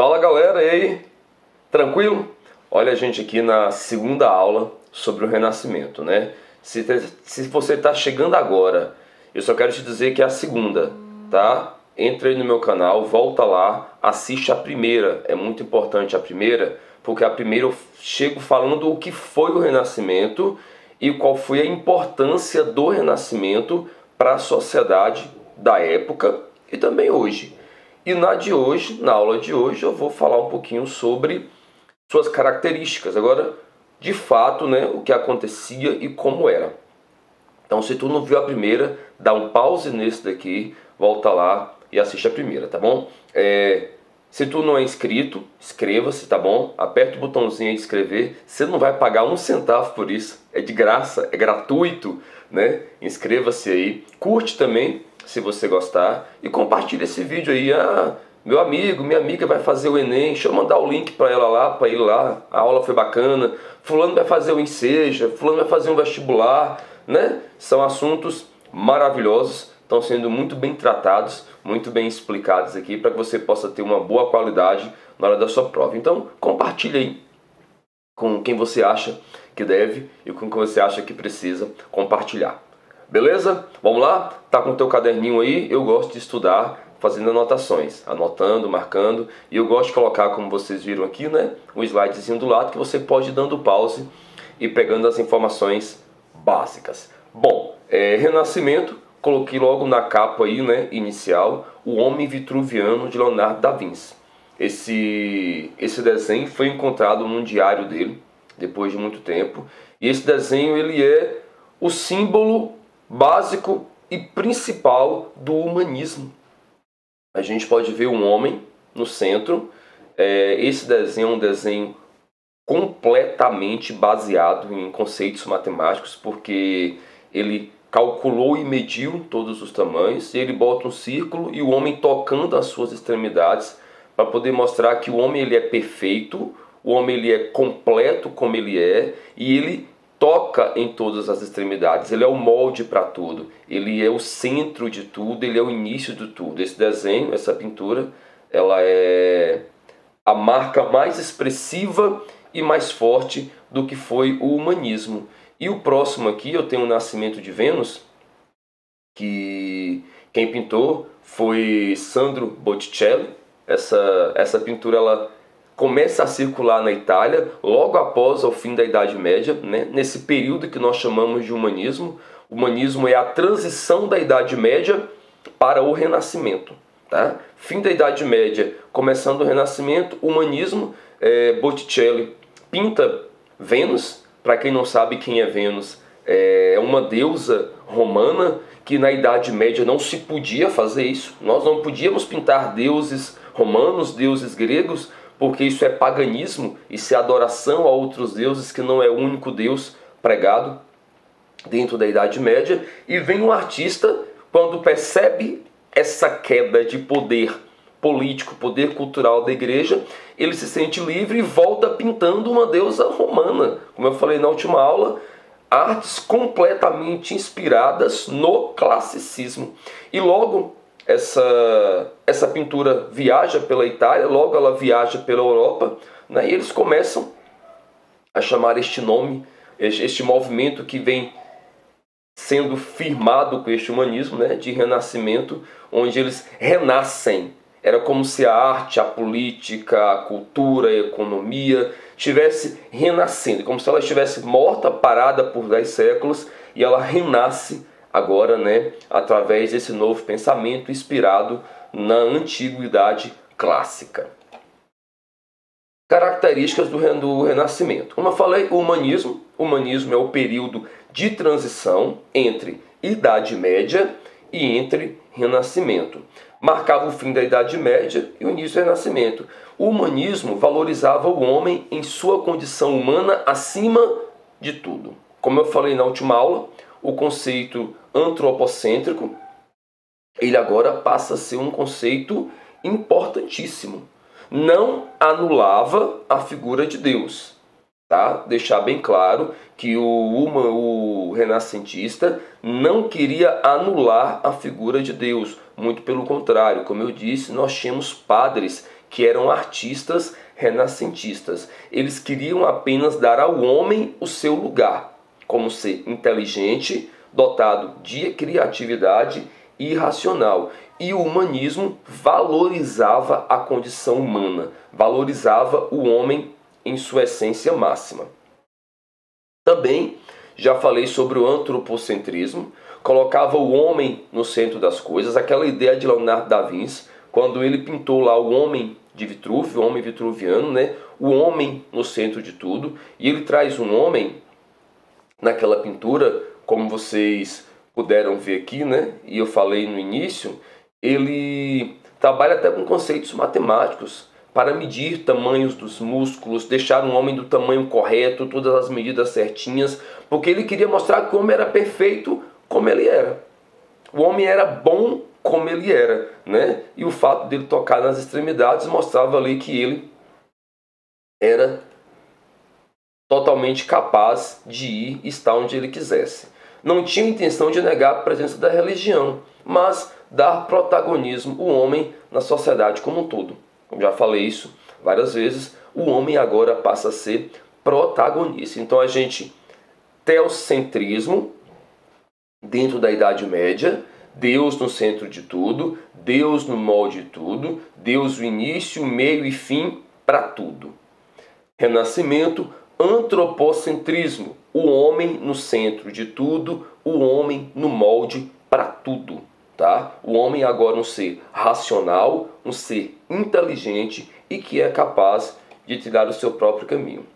Fala galera, e aí? Tranquilo? Olha a gente aqui na segunda aula sobre o Renascimento, né? Se você está chegando agora, eu só quero te dizer que é a segunda, tá? Entra aí no meu canal, volta lá, assiste a primeira. É muito importante a primeira, porque a primeira eu chego falando o que foi o Renascimento e qual foi a importância do Renascimento para a sociedade da época e também hoje. E na aula de hoje, eu vou falar um pouquinho sobre suas características. Agora, de fato, né, o que acontecia e como era. Então, se tu não viu a primeira, dá um pause nesse daqui, volta lá e assiste a primeira, tá bom? Se tu não é inscrito, inscreva-se, tá bom? Aperta o botãozinho aí de inscrever. Você não vai pagar um centavo por isso. É de graça, é gratuito, né? Inscreva-se aí. Curte também, se você gostar. E compartilha esse vídeo aí. Meu amigo, minha amiga vai fazer o Enem. Deixa eu mandar o link para ela lá, para ir lá. A aula foi bacana. Fulano vai fazer o Enseja. Fulano vai fazer um vestibular, né? São assuntos maravilhosos. Estão sendo muito bem tratados, muito bem explicados aqui para que você possa ter uma boa qualidade na hora da sua prova. Então, compartilhe aí com quem você acha que deve e com quem você acha que precisa compartilhar. Beleza? Vamos lá? Tá com o teu caderninho aí? Eu gosto de estudar fazendo anotações, anotando, marcando, e eu gosto de colocar, como vocês viram aqui, né, um slidezinho do lado que você pode ir dando pause e pegando as informações básicas. Bom, Renascimento. Coloquei logo na capa aí, né, inicial, O Homem Vitruviano de Leonardo da Vinci. Esse desenho foi encontrado num diário dele, depois de muito tempo. E esse desenho ele é o símbolo básico e principal do humanismo. A gente pode ver um homem no centro. Esse desenho é um desenho completamente baseado em conceitos matemáticos, porque ele calculou e mediu todos os tamanhos, e ele bota um círculo e o homem tocando as suas extremidades para poder mostrar que o homem ele é perfeito, o homem ele é completo como ele é, e ele toca em todas as extremidades, ele é o molde para tudo, ele é o centro de tudo, ele é o início de tudo. Esse desenho, essa pintura, ela é a marca mais expressiva e mais forte do que foi o humanismo. E o próximo aqui eu tenho o Nascimento de Vênus, que quem pintou foi Sandro Botticelli. Essa pintura ela começa a circular na Itália logo após o fim da Idade Média, né? Nesse período que nós chamamos de humanismo. O humanismo é a transição da Idade Média para o Renascimento. Tá? Fim da Idade Média, começando o Renascimento, humanismo. Botticelli pinta Vênus. Para quem não sabe quem é Vênus, é uma deusa romana que na Idade Média não se podia fazer isso. Nós não podíamos pintar deuses romanos, deuses gregos, porque isso é paganismo, isso é adoração a outros deuses que não é o único Deus pregado dentro da Idade Média. E vem um artista, quando percebe essa queda de poder político, poder cultural da igreja, ele se sente livre e volta pintando uma deusa romana. Como eu falei na última aula, artes completamente inspiradas no classicismo. E logo essa pintura viaja pela Itália, logo ela viaja pela Europa, né, e eles começam a chamar este nome, este movimento que vem sendo firmado com este humanismo, né, de renascimento, onde eles renascem. Era como se a arte, a política, a cultura, a economia estivesse renascendo, como se ela estivesse morta, parada por 10 séculos, e ela renasce agora, né, através desse novo pensamento inspirado na antiguidade clássica. Características do Renascimento. Como eu falei, o humanismo é o período de transição entre Idade Média e entre Renascimento. Marcava o fim da Idade Média e o início do Renascimento. O humanismo valorizava o homem em sua condição humana acima de tudo. Como eu falei na última aula, o conceito antropocêntrico, ele agora passa a ser um conceito importantíssimo. Não anulava a figura de Deus. Tá? Deixar bem claro que o renascentista não queria anular a figura de Deus. Muito pelo contrário, como eu disse, nós tínhamos padres que eram artistas renascentistas. Eles queriam apenas dar ao homem o seu lugar, como ser inteligente, dotado de criatividade e racional. E o humanismo valorizava a condição humana, valorizava o homem em sua essência máxima. Também já falei sobre o antropocentrismo, colocava o homem no centro das coisas, aquela ideia de Leonardo da Vinci, quando ele pintou lá o homem de Vitrúvio, o homem vitruviano, né? O homem no centro de tudo, e ele traz um homem naquela pintura, como vocês puderam ver aqui, né? E eu falei no início, ele trabalha até com conceitos matemáticos para medir tamanhos dos músculos, deixar um homem do tamanho correto, todas as medidas certinhas, porque ele queria mostrar que o homem era perfeito como ele era. O homem era bom como ele era, né? E o fato dele tocar nas extremidades mostrava ali que ele era totalmente capaz de ir e estar onde ele quisesse. Não tinha intenção de negar a presença da religião, mas dar protagonismo ao homem na sociedade como um todo. Como já falei isso várias vezes, o homem agora passa a ser protagonista. Então a gente, teocentrismo, dentro da Idade Média, Deus no centro de tudo, Deus no molde de tudo, Deus o início, meio e fim para tudo. Renascimento, antropocentrismo, o homem no centro de tudo, o homem no molde para tudo. Tá? O homem agora é um ser racional, um ser inteligente e que é capaz de trilhar o seu próprio caminho.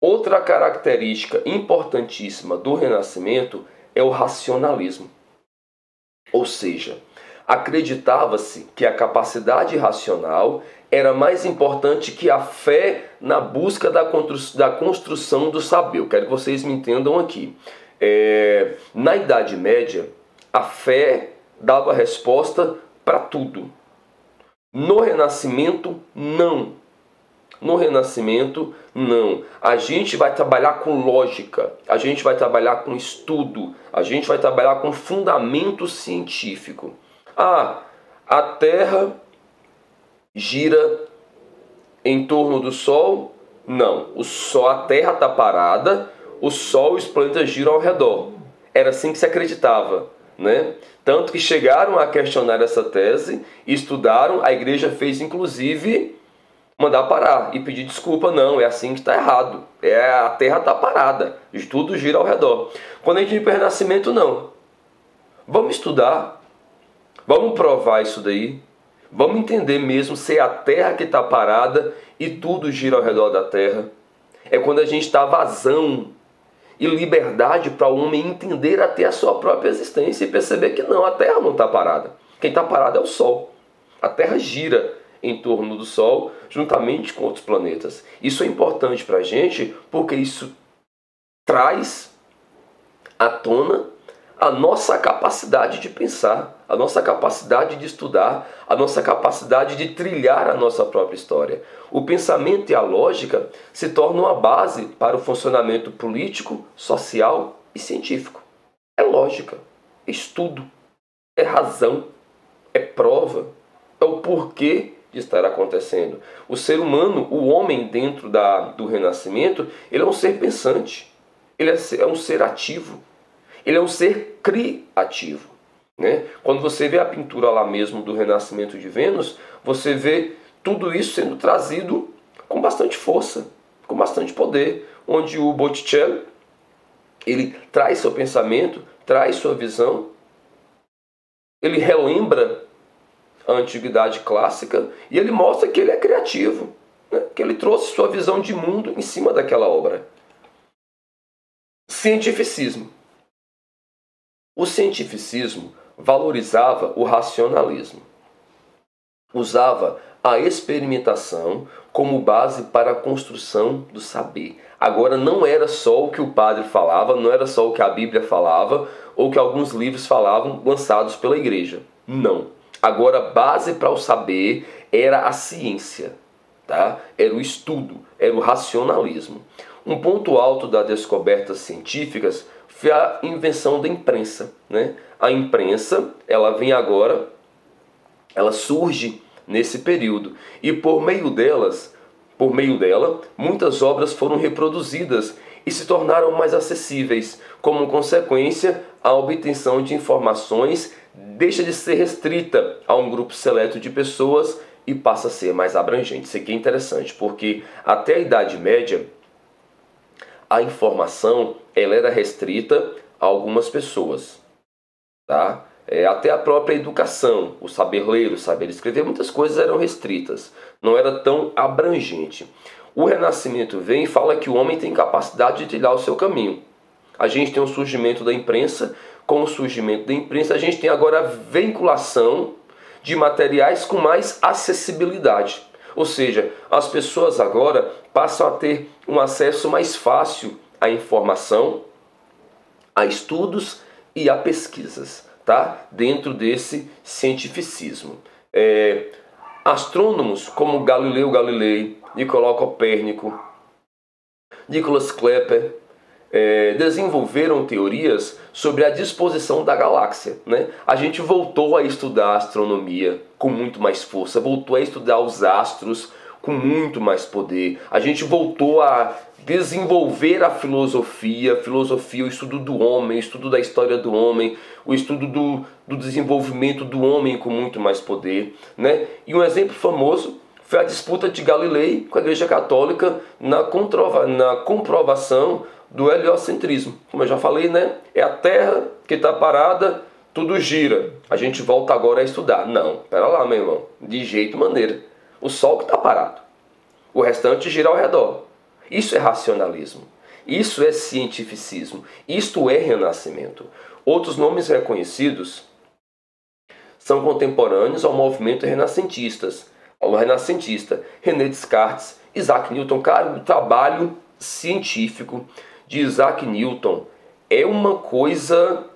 Outra característica importantíssima do Renascimento é o racionalismo. Ou seja, acreditava-se que a capacidade racional era mais importante que a fé na busca da construção do saber. Eu quero que vocês me entendam aqui. Na Idade Média, a fé dava resposta para tudo. No Renascimento, não. No Renascimento, não. A gente vai trabalhar com lógica, a gente vai trabalhar com estudo, a gente vai trabalhar com fundamento científico. A Terra gira em torno do Sol? Não. A Terra está parada, o Sol e os planetas giram ao redor. Era assim que se acreditava, né? Tanto que chegaram a questionar essa tese, estudaram, a igreja fez inclusive mandar parar e pedir desculpa. Não, é assim que está errado. A Terra está parada, tudo gira ao redor. Quando a gente vem para o Renascimento, não. Vamos estudar, vamos provar isso daí, vamos entender mesmo se é a Terra que está parada e tudo gira ao redor da Terra. É quando a gente dá vazão e liberdade para o homem entender até a sua própria existência e perceber que não, a Terra não está parada. Quem está parado é o Sol. A Terra gira em torno do Sol, juntamente com outros planetas. Isso é importante para a gente, porque isso traz à tona a nossa capacidade de pensar, a nossa capacidade de estudar, a nossa capacidade de trilhar a nossa própria história. O pensamento e a lógica se tornam a base para o funcionamento político, social e científico. É lógica, é estudo, é razão, é prova, é o porquê de estar acontecendo. O ser humano, o homem dentro do Renascimento, ele é um ser pensante, ele é um ser ativo, ele é um ser criativo, né? Quando você vê a pintura lá mesmo do Renascimento de Vênus, você vê tudo isso sendo trazido com bastante força, com bastante poder, onde o Botticelli, ele traz seu pensamento, traz sua visão, ele relembra a antiguidade clássica e ele mostra que ele é criativo, né? Que ele trouxe sua visão de mundo em cima daquela obra. Cientificismo. O cientificismo valorizava o racionalismo. Usava a experimentação como base para a construção do saber. Agora não era só o que o padre falava, não era só o que a Bíblia falava ou que alguns livros falavam lançados pela igreja. Não. Agora a base para o saber era a ciência, tá? Era o estudo, era o racionalismo. Um ponto alto das descobertas científicas foi a invenção da imprensa, né? A imprensa, ela vem agora, ela surge nesse período. E por meio dela, muitas obras foram reproduzidas e se tornaram mais acessíveis. Como consequência, a obtenção de informações deixa de ser restrita a um grupo seleto de pessoas e passa a ser mais abrangente. Isso aqui é interessante, porque até a Idade Média, a informação ela era restrita a algumas pessoas. Tá? Até a própria educação, o saber ler, o saber escrever, muitas coisas eram restritas. Não era tão abrangente. O Renascimento vem e fala que o homem tem capacidade de trilhar o seu caminho. A gente tem o surgimento da imprensa. Com o surgimento da imprensa, a gente tem agora a vinculação de materiais com mais acessibilidade. Ou seja, as pessoas agora passam a ter um acesso mais fácil à informação, a estudos e a pesquisas, tá? Dentro desse cientificismo. Astrônomos como Galileu Galilei, Nicolau Copérnico, Nicholas Kepler, desenvolveram teorias sobre a disposição da galáxia, né? A gente voltou a estudar a astronomia com muito mais força, voltou a estudar os astros com muito mais poder. A gente voltou a desenvolver a filosofia, o estudo do homem, o estudo da história do homem, o estudo do desenvolvimento do homem com muito mais poder, né? E um exemplo famoso foi a disputa de Galilei com a Igreja Católica na comprovação do heliocentrismo. Como eu já falei, né? É a Terra que está parada, tudo gira. A gente volta agora a estudar. Não, pera lá, meu irmão. De jeito maneira. O Sol que está parado. O restante gira ao redor. Isso é racionalismo. Isso é cientificismo. Isto é renascimento. Outros nomes reconhecidos são contemporâneos ao movimento renascentista, René Descartes, Isaac Newton. Cara, o trabalho científico de Isaac Newton é uma coisa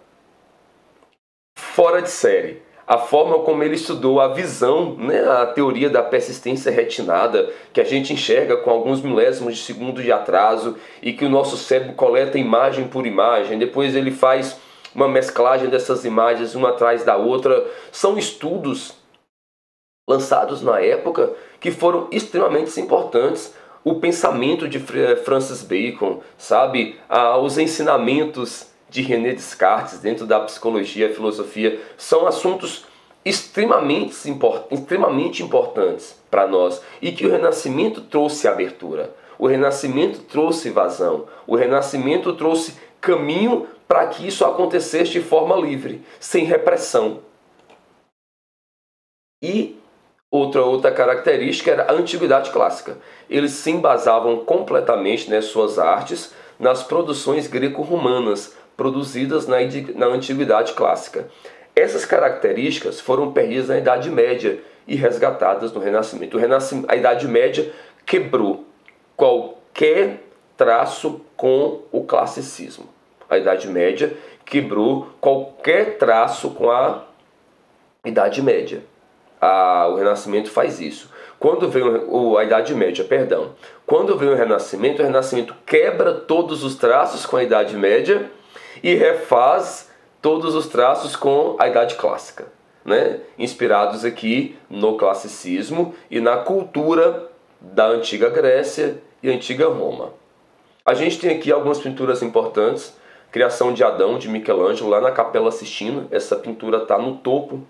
fora de série. A forma como ele estudou a visão, né, a teoria da persistência retinada, que a gente enxerga com alguns milésimos de segundo de atraso e que o nosso cérebro coleta imagem por imagem, depois ele faz uma mesclagem dessas imagens uma atrás da outra. São estudos lançados na época que foram extremamente importantes. O pensamento de Francis Bacon, sabe? Os ensinamentos de René Descartes dentro da psicologia e filosofia são assuntos extremamente importantes para nós e que o Renascimento trouxe abertura, o Renascimento trouxe vazão, o Renascimento trouxe caminho para que isso acontecesse de forma livre, sem repressão. E outra característica era a Antiguidade Clássica. Eles se embasavam completamente nas suas artes nas produções greco-romanas produzidas na Antiguidade Clássica. Essas características foram perdidas na Idade Média e resgatadas no Renascimento. A Idade Média quebrou qualquer traço com o classicismo. A Idade Média quebrou qualquer traço com a Idade Média. O Renascimento faz isso. Quando vem a Idade Média, perdão. Quando vem o Renascimento quebra todos os traços com a Idade Média e refaz todos os traços com a Idade Clássica, né? Inspirados aqui no classicismo e na cultura da antiga Grécia e antiga Roma. A gente tem aqui algumas pinturas importantes. Criação de Adão, de Michelangelo, lá na Capela Sistina. Essa pintura está no topo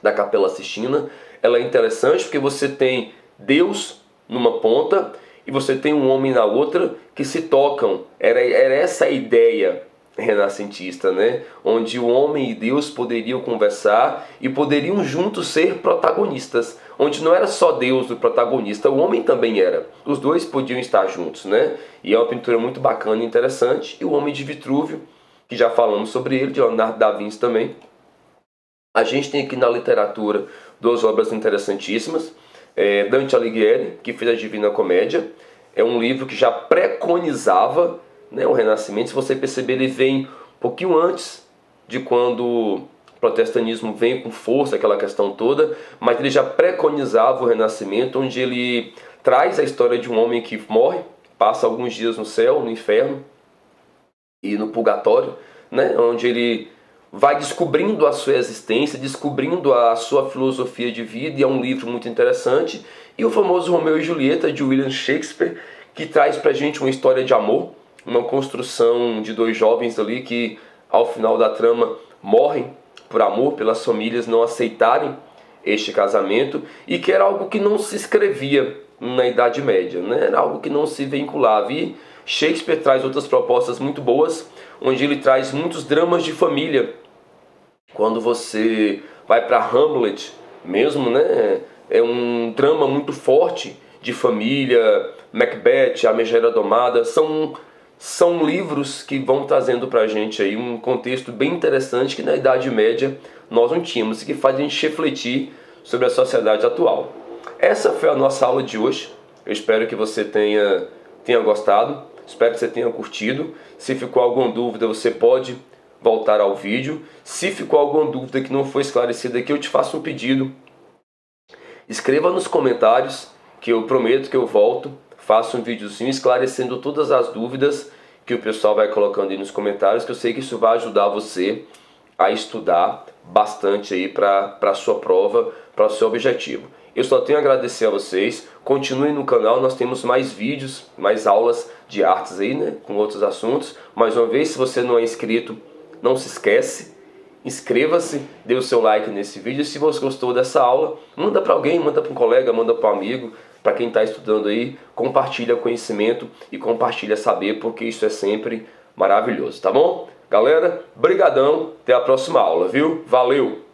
da Capela Sistina. Ela é interessante porque você tem Deus numa ponta e você tem um homem na outra que se tocam. Era essa a ideia renascentista, né? Onde o homem e Deus poderiam conversar e poderiam juntos ser protagonistas. Onde não era só Deus o protagonista, o homem também era. Os dois podiam estar juntos, né? E é uma pintura muito bacana e interessante. E o Homem de Vitrúvio, que já falamos sobre ele, de Leonardo da Vinci também. A gente tem aqui na literatura duas obras interessantíssimas. Dante Alighieri, que fez a Divina Comédia. É um livro que já preconizava, né, o Renascimento. Se você perceber, ele vem um pouquinho antes de quando o protestantismo vem com força, aquela questão toda. Mas ele já preconizava o Renascimento, onde ele traz a história de um homem que morre, passa alguns dias no céu, no inferno e no purgatório, né, onde ele vai descobrindo a sua existência, descobrindo a sua filosofia de vida, e é um livro muito interessante. E o famoso Romeu e Julieta, de William Shakespeare, que traz pra gente uma história de amor, uma construção de dois jovens ali que, ao final da trama, morrem por amor, pelas famílias não aceitarem este casamento, e que era algo que não se escrevia na Idade Média, né? Era algo que não se vinculava. E Shakespeare traz outras propostas muito boas, onde ele traz muitos dramas de família. Quando você vai para Hamlet mesmo, né? É um drama muito forte de família. Macbeth, A Megera Domada, são livros que vão trazendo pra gente aí um contexto bem interessante que na Idade Média nós não tínhamos, e que faz a gente refletir sobre a sociedade atual. Essa foi a nossa aula de hoje. Eu espero que você tenha gostado, espero que você tenha curtido. Se ficou alguma dúvida, você pode voltar ao vídeo. Se ficou alguma dúvida que não foi esclarecida aqui, eu te faço um pedido. Escreva nos comentários, que eu prometo que eu volto, faço um videozinho esclarecendo todas as dúvidas que o pessoal vai colocando aí nos comentários, que eu sei que isso vai ajudar você a estudar bastante aí para a sua prova, para o seu objetivo. Eu só tenho a agradecer a vocês. Continuem no canal, nós temos mais vídeos, mais aulas de artes aí, né, com outros assuntos. Mais uma vez, se você não é inscrito, não se esquece, inscreva-se, dê o seu like nesse vídeo. Se você gostou dessa aula, manda para alguém, manda para um colega, manda para um amigo, para quem está estudando aí. Compartilha conhecimento e compartilha saber, porque isso é sempre maravilhoso, tá bom? Galera, brigadão, até a próxima aula, viu? Valeu!